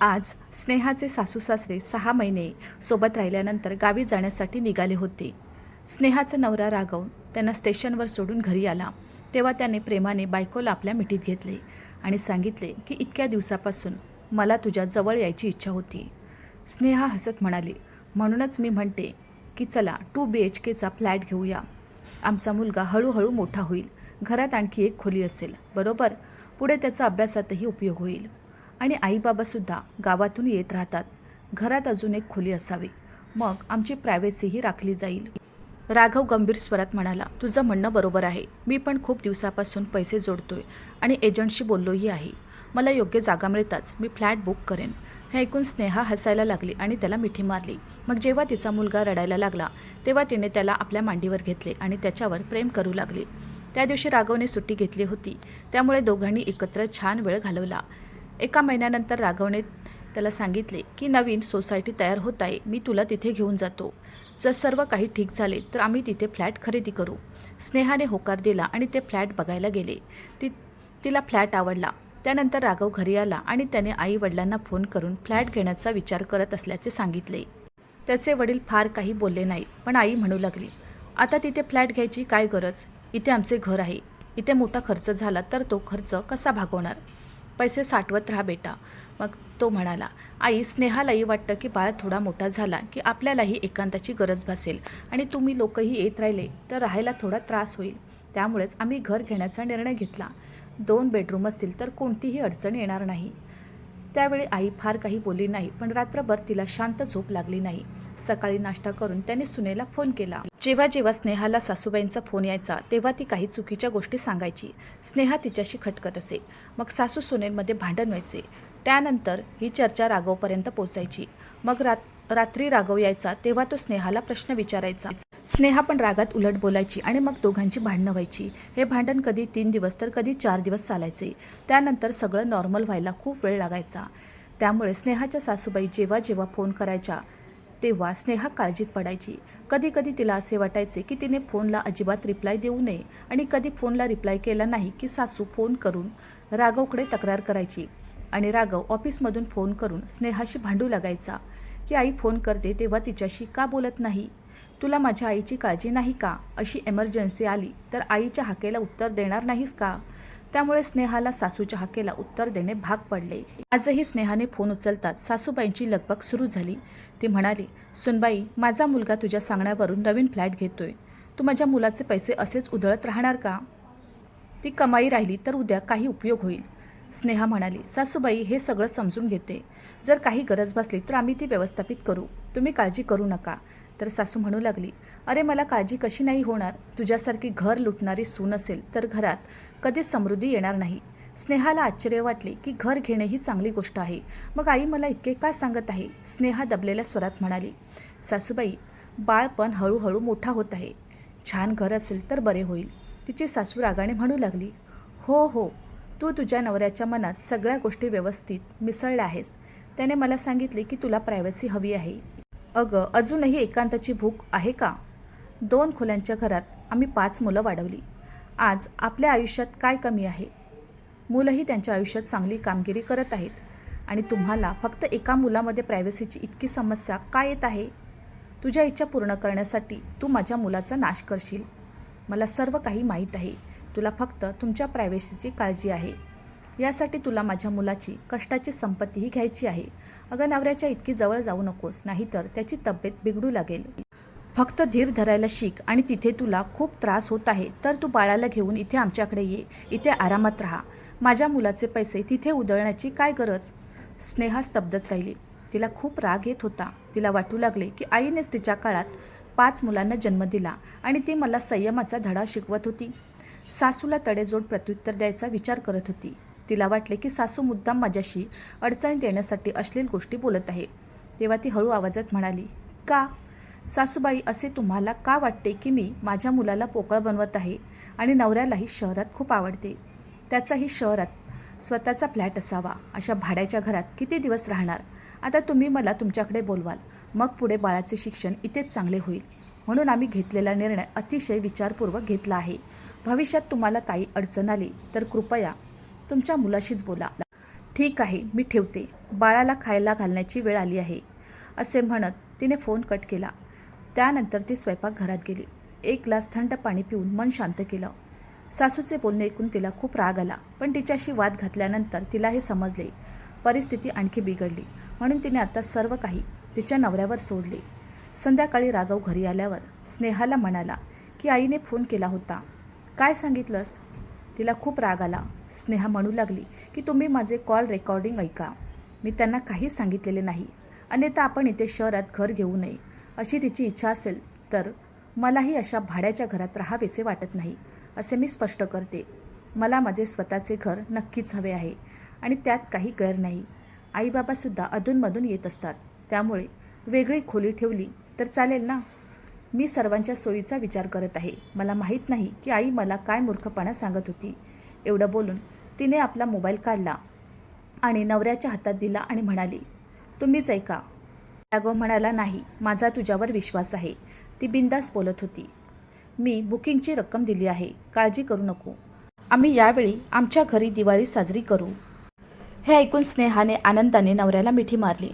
आज स्नेहाचे सासू-सासरे 6 महिने सोबत राहिल्यानंतर गावी जाण्यासाठी निघाले होते. स्नेहाचा नवरा राघव त्यांना स्टेशनवर सोडून घरी आला. तेव्हा त्याने प्रेमाने बायकोला आपल्या मिठीत घेतले आणि सांगितले की इतक्या दिवसापासून मला तुझ्या जवळ यायची इच्छा होती. स्नेहा हसत म्हणाली, म्हणूनच मी म्हणते की चला 2 BHKचा फ्लॅट घेऊया. आमचा मुलगा हळूहळू मोठा होईल. घरात आणखी एक खोली असेल, बरोबर. पुढे त्याचा अभ्यासातही उपयोग होईल. आणि आईबाबासुद्धा गावातून येत राहतात. घरात अजून एक खोली असावी, मग आमची प्रायव्हसीही राखली जाईल. राघव गंभीर स्वरात म्हणाला, तुझं म्हणणं बरोबर आहे. मी पण खूप दिवसापासून पैसे जोडतोय आणि एजंटशी बोललोही आहे. मला योग्य जागा मिळताच मी फ्लॅट बुक करेन. हे ऐकून स्नेहा हसायला लागली आणि त्याला मिठी मारली. मग जेव्हा तिचा मुलगा रडायला लागला तेव्हा तिने त्याला आपल्या मांडीवर घेतले आणि त्याच्यावर प्रेम करू लागली. त्या दिवशी राघवने सुट्टी घेतली होती, त्यामुळे दोघांनी एकत्र छान वेळ घालवला. 1 महिन्यानंतर राघवने त्याला सांगितले की नवीन सोसायटी तयार होत आहे, मी तुला तिथे घेऊन जातो. जर सर्व काही ठीक झाले तर आम्ही तिथे फ्लॅट खरेदी करू. स्नेहाने होकार दिला आणि ते फ्लॅट बघायला गेले. तिला फ्लॅट आवडला. त्यानंतर राघव घरी आला आणि त्याने आई वडिलांना फोन करून फ्लॅट घेण्याचा विचार करत असल्याचे सांगितले. त्याचे वडील फार काही बोलले नाहीत, पण आई म्हणू लागली, आता तिथे फ्लॅट घ्यायची काय गरज. इथे आमचे घर आहे. इथे मोठा खर्च झाला तर तो खर्च कसा भागवणार. पैसे साठवत राहा बेटा. मग तो म्हणाला, आई स्नेहालाही वाटतं की बाळ थोडा मोठा झाला की आपल्यालाही एकांताची गरज भासेल आणि तुम्ही लोकही येत राहिले तर राहायला थोडा त्रास होईल. त्यामुळेच आम्ही घर घेण्याचा निर्णय घेतला. 2 बेडरूम असतील तर कोणतीही अडचण येणार नाही. त्यावेळी आई फार काही बोलली नाही, पण रात्रभर तिला शांत झोप लागली नाही. सकाळी नाश्ता करून त्याने सुनेला फोन केला. जेव्हा जेव्हा स्नेहाला सासूबाईंचा फोन यायचा तेव्हा ती काही चुकीच्या गोष्टी सांगायची. स्नेहा तिच्याशी खटकत असे. मग सासू सुनेमध्ये भांडण व्हायचे. त्यानंतर ही चर्चा राघवपर्यंत पोचायची. मग रात्री राघव यायचा तेव्हा तो स्नेहाला प्रश्न विचारायचा. स्नेहा पण रागात उलट बोलायची आणि मग दोघांची भांडणं व्हायची. हे भांडण कधी 3 दिवस तर कधी 4 दिवस चालायचे. त्यानंतर सगळं नॉर्मल व्हायला खूप वेळ लागायचा. त्यामुळे स्नेहाच्या सासूबाई जेव्हा जेव्हा फोन करायच्या तेव्हा स्नेहा काळजीत पडायची. कधी कधी तिला असे वाटायचे की तिने फोनला अजिबात रिप्लाय देऊ नये आणि कधी फोनला रिप्लाय केला नाही की सासू फोन करून राघवकडे तक्रार करायची आणि राघव ऑफिसमधून फोन करून स्नेहाशी भांडू लागायचा की आई फोन करते तेव्हा तिच्याशी का बोलत नाही. तुला माझ्या आईची काळजी नाही का. अशी एमर्जन्सी आली तर आईच्या हाकेला उत्तर देणार नाहीस का. त्यामुळे स्नेहाला सासूच्या हाकेला उत्तर देणे भाग पडले. आजही स्नेहाने फोन उचलताच सासूबाईंची लगबग सुरू झाली. ती म्हणाली, सुनबाई माझा मुलगा तुझ्या सांगण्यावरून नवीन फ्लॅट घेतोय. तू माझ्या मुलाचे पैसे असेच उधळत राहणार का. ती कमाई राहिली तर उद्या काही उपयोग होईल. स्नेहा म्हणाली, सासूबाई हे सगळं समजून घेते. जर काही गरज भासली तर आम्ही ती व्यवस्थापित करू. तुम्ही काळजी करू नका. तर सासू म्हणू लागली, अरे मला काळजी कशी नाही होणार. तुझ्यासारखी घर लुटणारी सून असेल तर घरात कधीच समृद्धी येणार नाही. स्नेहाला आश्चर्य वाटले की घर घेणे ही चांगली गोष्ट आहे. मग आई मला इतके काय सांगत आहे. स्नेहा दबलेल्या स्वरात म्हणाली, सासूबाई बाळ पण हळूहळू मोठा होत आहे. छान घर असेल तर बरे होईल. तिची सासू रागाने म्हणू लागली, हो हो, तू तुझ्या नवऱ्याच्या मनात सगळ्या गोष्टी व्यवस्थित मिसळल्या आहेस. त्याने मला सांगितले की तुला प्रायव्हसी हवी आहे. अगं अजूनही एकांताची भूक आहे का. 2 खोल्यांच्या घरात आम्ही 5 मुलं वाढवली. आज आपल्या आयुष्यात काय कमी आहे. मुलंही त्यांच्या आयुष्यात चांगली कामगिरी करत आहेत आणि तुम्हाला फक्त एका मुलामध्ये प्रायव्हसीची इतकी समस्या का येत आहे. तुझ्या इच्छा पूर्ण करण्यासाठी तू माझ्या मुलाचा नाश करशील. मला सर्व काही माहीत आहे. तुला फक्त तुमच्या प्रायव्हसीची काळजी आहे. यासाठी तुला माझ्या मुलाची कष्टाची संपत्तीही घ्यायची आहे. अगं नवऱ्याच्या इतकी जवळ जाऊ नकोस, नाहीतर त्याची तब्येत बिघडू लागेल. फक्त धीर धरायला शिक आणि तिथे तुला खूप त्रास होत आहे तर तू बाळाला घेऊन इथे आमच्याकडे ये. इथे आरामात राहा. माझ्या मुलाचे पैसे तिथे उधळण्याची काय गरज. स्नेहा स्तब्धच राहिली. तिला खूप राग येत होता. तिला वाटू लागले की आईनेच तिच्या काळात 5 मुलांना जन्म दिला आणि ती मला संयमाचा धडा शिकवत होती. सासूला तडेजोड प्रत्युत्तर द्यायचा विचार करत होती. तिला वाटले की सासू मुद्दाम माझ्याशी अडचणी देण्यासाठी अश्लील गोष्टी बोलत आहे. तेव्हा ती हळू आवाजात म्हणाली, का सासूबाई असे तुम्हाला का वाटते की मी माझ्या मुलाला पोकळ बनवत आहे आणि नवऱ्यालाही शहरात खूप आवडते. त्याचाही शहरात स्वतःचा फ्लॅट असावा. अशा भाड्याच्या घरात किती दिवस राहणार. आता तुम्ही मला तुमच्याकडे बोलवाल, मग पुढे बाळाचे शिक्षण इथेच चांगले होईल. म्हणून आम्ही घेतलेला निर्णय अतिशय विचारपूर्वक घेतला आहे. भविष्यात तुम्हाला काही अडचण आली तर कृपया तुमच्या मुलाशीच बोला. ठीक आहे, मी ठेवते. बाळाला खायला घालण्याची वेळ आली आहे, असे म्हणत तिने फोन कट केला. त्यानंतर ती स्वयंपाकघरात गेली. एक ग्लास थंड पाणी पिऊन मन शांत केलं. सासूचे बोलणे ऐकून तिला खूप राग आला, पण तिच्याशी वाद घातल्यानंतर तिला हे समजले परिस्थिती आणखी बिघडली, म्हणून तिने आता सर्व काही तिच्या नवऱ्यावर सोडले. संध्याकाळी राघव घरी आल्यावर स्नेहाला म्हणाला की आईने फोन केला होता. काय सांगितलंस? तिला खूप राग आला. स्नेहा म्हणू लागली की तुम्ही माझे कॉल रेकॉर्डिंग ऐका. मी त्यांना काहीच सांगितलेले नाही. अन्यथा आपण इथे शहरात घर घेऊ नये अशी तिची इच्छा असेल तर मलाही अशा भाड्याच्या घरात राहावेसे वाटत नाही, असे मी स्पष्ट करते. मला माझे स्वतःचे घर नक्कीच हवे आहे आणि त्यात काही गैर नाही. आईबाबासुद्धा अधूनमधून येत असतात, त्यामुळे वेगळी खोली ठेवली तर चालेल ना. मी सर्वांच्या सोयीचा विचार करत आहे. मला माहीत नाही की आई मला काय मूर्खपणा सांगत होती. एवढं बोलून तिने आपला मोबाईल काढला आणि नवऱ्याच्या हातात दिला आणि म्हणाली, तुम्हीच ऐका. राघव म्हणाला, नाही, माझा तुझ्यावर विश्वास आहे. ती बिंदास बोलत होती. मी बुकिंगची रक्कम दिली आहे, काळजी करू नको. आम्ही यावेळी आमच्या घरी दिवाळी साजरी करू. हे ऐकून स्नेहाने आनंदाने नवऱ्याला मिठी मारली.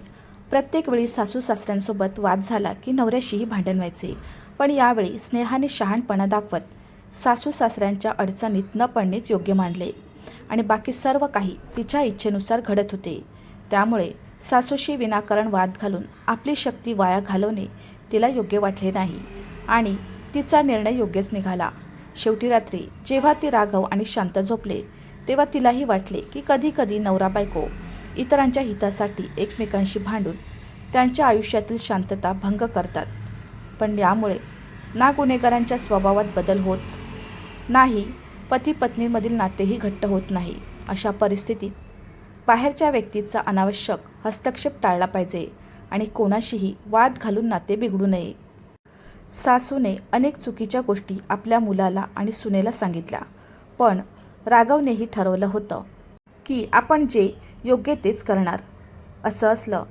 प्रत्येक वेळी सासू सासऱ्यांसोबत वाद झाला की नवऱ्याशीही भांडण व्हायचे, पण यावेळी स्नेहाने शहाणपणा दाखवत सासू सासऱ्यांच्या अडचणीत न पडणेच योग्य मानले आणि बाकी सर्व काही तिच्या इच्छेनुसार घडत होते. त्यामुळे सासूशी विनाकारण वाद घालून आपली शक्ती वाया घालवणे तिला योग्य वाटले नाही आणि तिचा निर्णय योग्यच निघाला. शेवटी रात्री जेव्हा ती राघव आणि शांत झोपले तेव्हा तिलाही वाटले की कधी कधी नवरा बायको इतरांच्या हितासाठी एकमेकांशी भांडून त्यांच्या आयुष्यातील शांतता भंग करतात. पण यामुळे ना गुन्हेगारांच्या स्वभावात बदल होत नाही, पती पत्नीमधील नातेही घट्ट होत नाही. अशा परिस्थितीत बाहेरच्या व्यक्तीचा अनावश्यक हस्तक्षेप टाळला पाहिजे आणि कोणाशीही वाद घालून नाते बिघडू नये. सासूने अनेक चुकीच्या गोष्टी आपल्या मुलाला आणि सुनेला सांगितल्या, पण राघवनेही ठरवलं होतं की आपण जे योग्य तेच करणार. असं असलं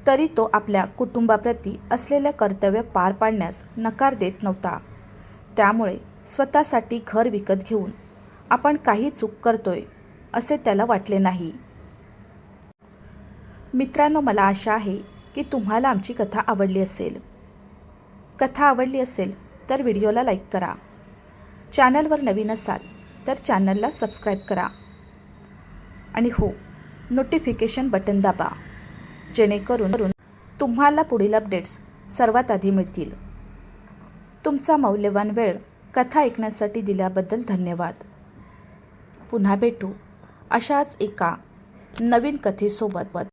तरी तो आपल्या कुटुंबाप्रती असलेलं कर्तव्य पार पाडण्यास नकार देत नव्हता. त्यामुळे स्वतःसाठी घर विकत घेऊन आपण काही चूक करतोय असे त्याला वाटले नाही. मित्रांनो, मला आशा आहे की तुम्हाला आमची कथा आवडली असेल. कथा आवडली असेल तर व्हिडिओला लाईक करा. चॅनलवर नवीन असाल तर चॅनलला सबस्क्राईब करा आणि हो, नोटिफिकेशन बटन दाबा, जेणेकरून तुम्हाला पुढील अपडेट्स सर्वात आधी मिळतील. तुमचा मौल्यवान वेळ कथा ऐकण्यासाठी दिल्याबद्दल धन्यवाद. पुन्हा भेटू अशाच एका नवीन कथेसोबत.